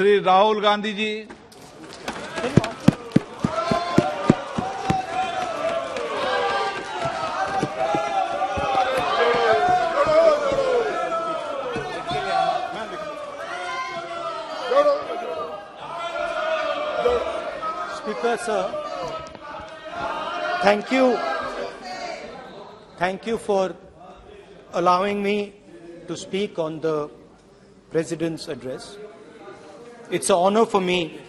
Shri Rahul Gandhi ji. Speaker, sir, thank you for allowing me to speak on the President's address. It's an honor for me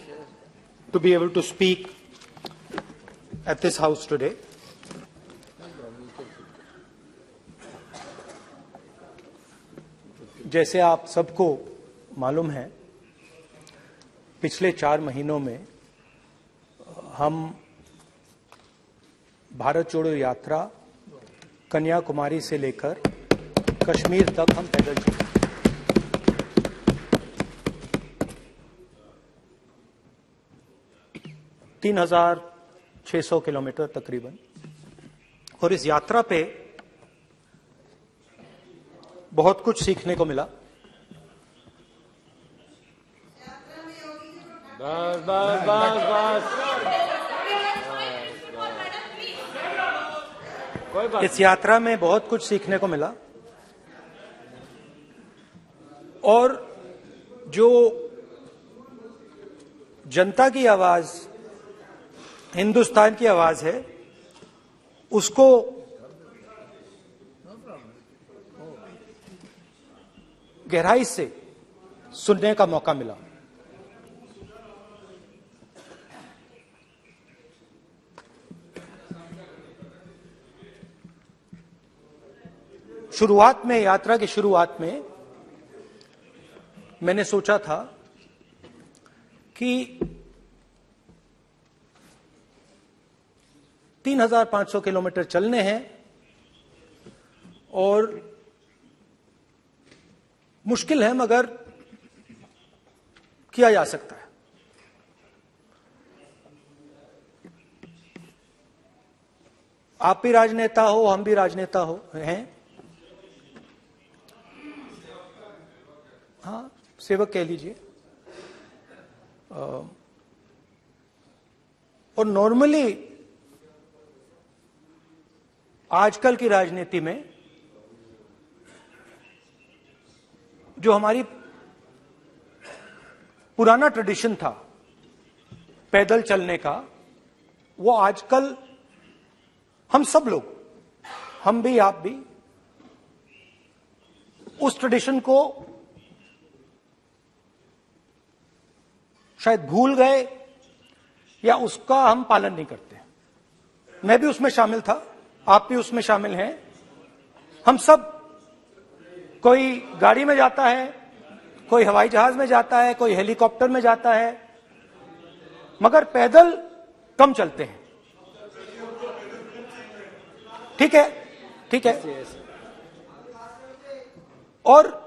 to be able to speak at this House today. जैसे आप सबको मालूम है, पिछले 4 महीनों में हम भारत जोड़ो यात्रा कन्याकुमारी से लेकर कश्मीर तक हम पैदल चले। 3,600 किलोमीटर तकरीबन। और इस यात्रा पे बहुत कुछ सीखने को मिला। इस यात्रा में बहुत कुछ सीखने को मिला और जो जनता की आवाज, हिंदुस्तान की आवाज है, उसको गहराई से सुनने का मौका मिला। शुरुआत में, यात्रा की शुरुआत में मैंने सोचा था कि 3,500 किलोमीटर चलने हैं और मुश्किल है मगर किया जा सकता है। आप भी राजनेता हो, हम भी राजनेता हैं। हाँ, सेवक कह लीजिए। और नॉर्मली आजकल की राजनीति में जो हमारी पुराना ट्रेडिशन था पैदल चलने का, वो आजकल हम सब लोग, हम भी आप भी, उस ट्रेडिशन को शायद भूल गए या उसका हम पालन नहीं करते। मैं भी उसमें शामिल था, आप भी उसमें शामिल हैं। हम सब, कोई गाड़ी में जाता है, कोई हवाई जहाज में जाता है, कोई हेलीकॉप्टर में जाता है, मगर पैदल कम चलते हैं। ठीक है, ठीक है। और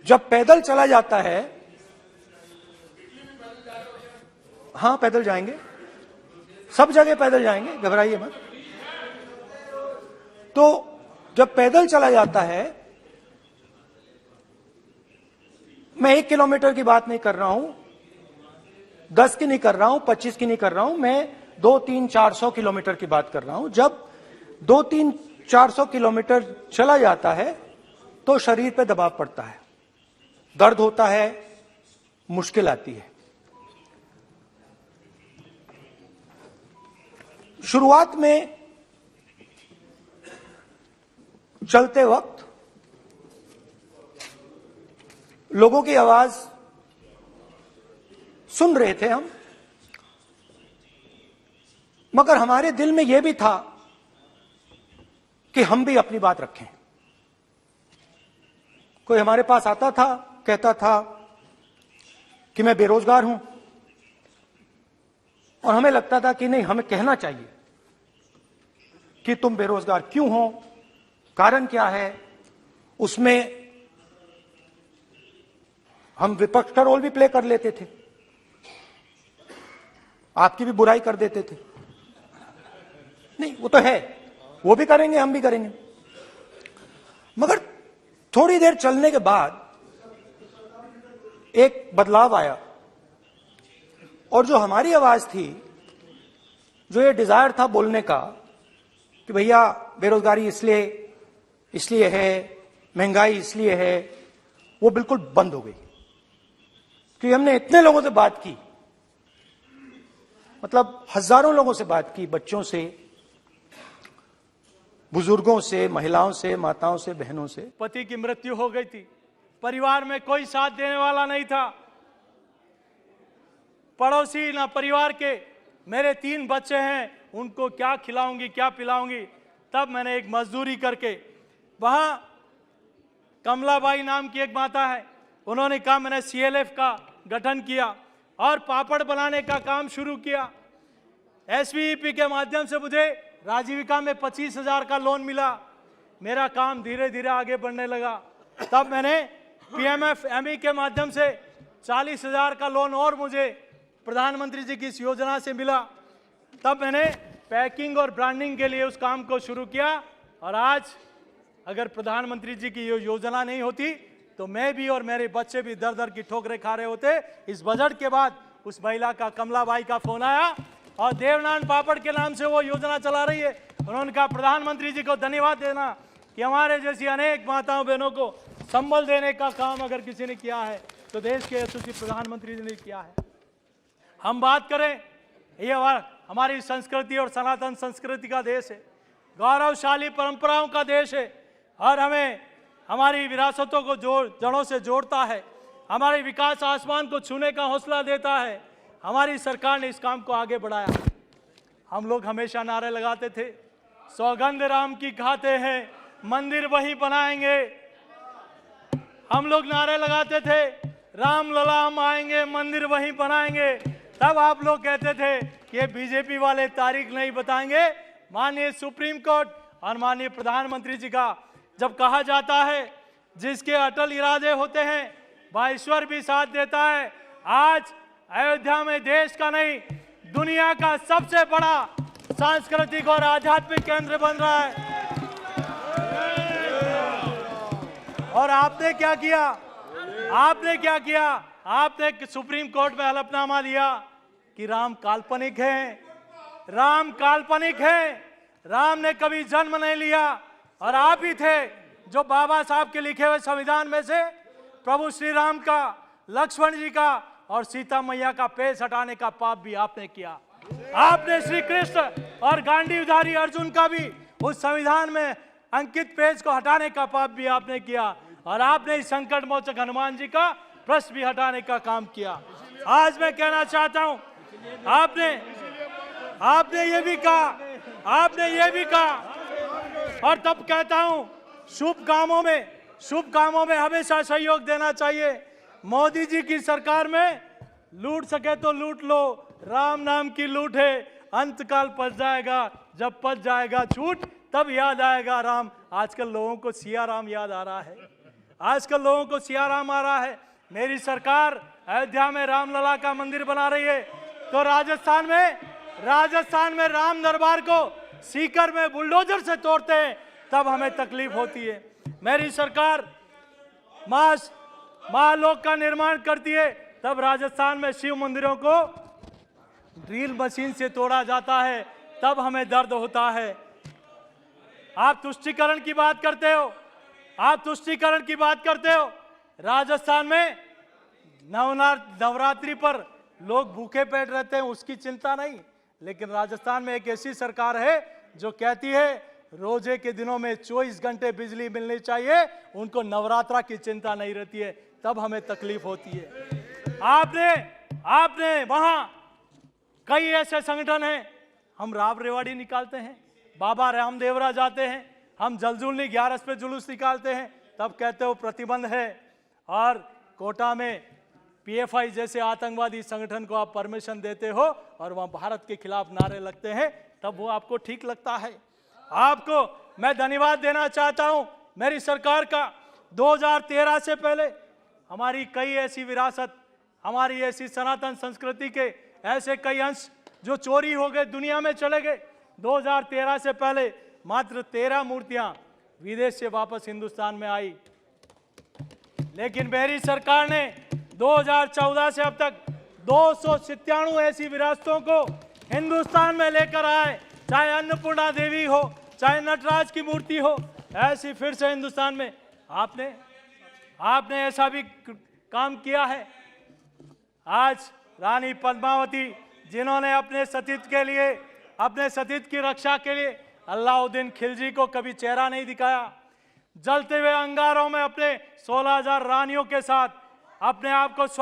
जब पैदल चला जाता है, हाँ पैदल जाएंगे, सब जगह पैदल जाएंगे, घबराइए मत। तो जब पैदल चला जाता है, मैं 1 किलोमीटर की बात नहीं कर रहा हूं, 10 की नहीं कर रहा हूं, 25 की नहीं कर रहा हूं, मैं 2-3-400 किलोमीटर की बात कर रहा हूं। जब 2-3-400 किलोमीटर चला जाता है तो शरीर पे दबाव पड़ता है, दर्द होता है, मुश्किल आती है। शुरुआत में चलते वक्त लोगों की आवाज सुन रहे थे हम, मगर हमारे दिल में यह भी था कि हम भी अपनी बात रखें। कोई हमारे पास आता था, कहता था कि मैं बेरोजगार हूं, और हमें लगता था कि नहीं, हमें कहना चाहिए कि तुम बेरोजगार क्यों हो, कारण क्या है। उसमें हम विपक्ष का रोल भी प्ले कर लेते थे, आपकी भी बुराई कर देते थे। नहीं, वो तो है, वो भी करेंगे, हम भी करेंगे, मगर थोड़ी देर चलने के बाद एक बदलाव आया और जो हमारी आवाज थी, जो ये डिजायर था बोलने का कि भैया बेरोजगारी इसलिए है, महंगाई इसलिए है, वो बिल्कुल बंद हो गई। क्योंकि हमने इतने लोगों से बात की, मतलब हजारों लोगों से बात की, बच्चों से, बुजुर्गों से, महिलाओं से, माताओं से, बहनों से। पति की मृत्यु हो गई थी, परिवार में कोई साथ देने वाला नहीं था, पड़ोसी ना परिवार के, मेरे 3 बच्चे हैं, उनको क्या खिलाऊंगी, क्या पिलाऊंगी। तब मैंने एक मजदूरी करके, वहां कमलाबाई नाम की एक माता है, उन्होंने कहा, मैंने CLF का गठन किया और पापड़ बनाने का काम शुरू किया। SVEP के माध्यम से मुझे राजीविका में 25,000 का लोन मिला। मेरा काम धीरे धीरे आगे बढ़ने लगा। तब मैंने PMFME के माध्यम से 40,000 का लोन और मुझे प्रधानमंत्री जी की इस योजना से मिला। तब मैंने पैकिंग और ब्रांडिंग के लिए उस काम को शुरू किया। और आज अगर प्रधानमंत्री जी की ये योजना नहीं होती तो मैं भी और मेरे बच्चे भी दर दर की ठोकरें खा रहे होते। इस बजट के बाद उस महिला का, कमलाबाई का फोन आया और देवनान पापड़ के नाम से वो योजना चला रही है। उन्होंने कहा, प्रधानमंत्री जी को धन्यवाद देना कि हमारे जैसी अनेक माताओं बहनों को संबल देने का काम अगर किसी ने किया है तो देश के यशस्वी प्रधानमंत्री जी ने किया है। हम बात करें, ये हमारी संस्कृति और सनातन संस्कृति का देश है, गौरवशाली परंपराओं का देश है और हमें हमारी विरासतों को जड़ों से जोड़ता है। हमारे विकास आसमान को छूने का हौसला देता है। हमारी सरकार ने इस काम को आगे बढ़ाया। हम लोग हमेशा नारे लगाते थे, सौगंध राम की खाते हैं, मंदिर वही बनाएंगे। हम लोग नारे लगाते थे, राम लला हम आएंगे, मंदिर वही बनाएंगे। तब आप लोग कहते थे कि ये बीजेपी वाले तारीख नहीं बताएंगे। माननीय सुप्रीम कोर्ट और माननीय प्रधानमंत्री जी का जब कहा जाता है, जिसके अटल इरादे होते हैं वह ईश्वर भी साथ देता है। आज अयोध्या में देश का नहीं, दुनिया का सबसे बड़ा सांस्कृतिक और आध्यात्मिक केंद्र बन रहा है। और आपने क्या किया? आपने सुप्रीम कोर्ट में हलफनामा दिया कि राम काल्पनिक है, राम काल्पनिक है, राम ने कभी जन्म नहीं लिया। और आप ही थे जो बाबा साहब के लिखे हुए संविधान में से प्रभु श्री राम का, लक्ष्मण जी का और सीता मैया का पेश हटाने का पाप भी आपने किया। आपने श्री कृष्ण और गांडीवधारी अर्जुन का भी उस संविधान में अंकित पेज को हटाने का पाप भी आपने किया। और आपने इस संकट मोचक हनुमान जी का प्रश्न भी हटाने का काम किया। आज मैं कहना चाहता हूं, आपने ये भी कहा और तब कहता हूं, शुभ कामों में हमेशा सहयोग देना चाहिए। मोदी जी की सरकार में लूट सके तो लूट लो, राम नाम की लूट है, अंतकाल पच जाएगा, जब पच जाएगा छूट तब याद आएगा राम। आजकल लोगों को सिया राम याद आ रहा है, आजकल लोगों को सिया राम आ रहा है। मेरी सरकार अयोध्या में रामलला का मंदिर बना रही है तो राजस्थान में राम दरबार को सीकर में बुलडोजर से तोड़ते हैं तब हमें तकलीफ होती है। मेरी सरकार महालोक का निर्माण करती है तब राजस्थान में शिव मंदिरों को ड्रिल मशीन से तोड़ा जाता है तब हमें दर्द होता है। आप तुष्टीकरण की बात करते हो, राजस्थान में नवरात्रि पर लोग भूखे पेट रहते हैं, उसकी चिंता नहीं। लेकिन राजस्थान में एक ऐसी सरकार है जो कहती है रोजे के दिनों में 24 घंटे बिजली मिलनी चाहिए, उनको नवरात्रा की चिंता नहीं रहती है, तब हमें तकलीफ होती है। आपने वहां कई ऐसे संगठन हैं, हम राव रेवाड़ी निकालते हैं, बाबा रामदेवरा जाते हैं, हम जलजूलनी 11 पे जुलूस निकालते हैं, तब कहते हो प्रतिबंध है। और कोटा में PFI जैसे आतंकवादी संगठन को आप परमिशन देते हो और वहां भारत के खिलाफ नारे लगते हैं, तब वो आपको ठीक लगता है। आपको मैं धन्यवाद देना चाहता हूं मेरी सरकार का। 2013 से पहले हमारी कई ऐसी विरासत, हमारी ऐसी सनातन संस्कृति के ऐसे कई अंश जो चोरी हो गए, दुनिया में चले गए। 2013 से पहले मात्र 13 मूर्तियां विदेश से वापस हिंदुस्तान में आई। लेकिन मेरी सरकार ने 2014 से अब तक 297 ऐसी विरासतों को हिंदुस्तान में लेकर आए, चाहे अन्नपूर्णा देवी हो, चाहे नटराज की मूर्ति हो, ऐसी फिर से हिंदुस्तान में आपने ऐसा भी काम किया है। आज रानी पद्मावती, जिन्होंने अपने सतीत्व के लिए, अपने सतीत्व की रक्षा के लिए अलाउद्दीन खिलजी को कभी चेहरा नहीं दिखाया, जलते हुए अंगारों में अपने 16,000 रानियों के साथ अपने आप को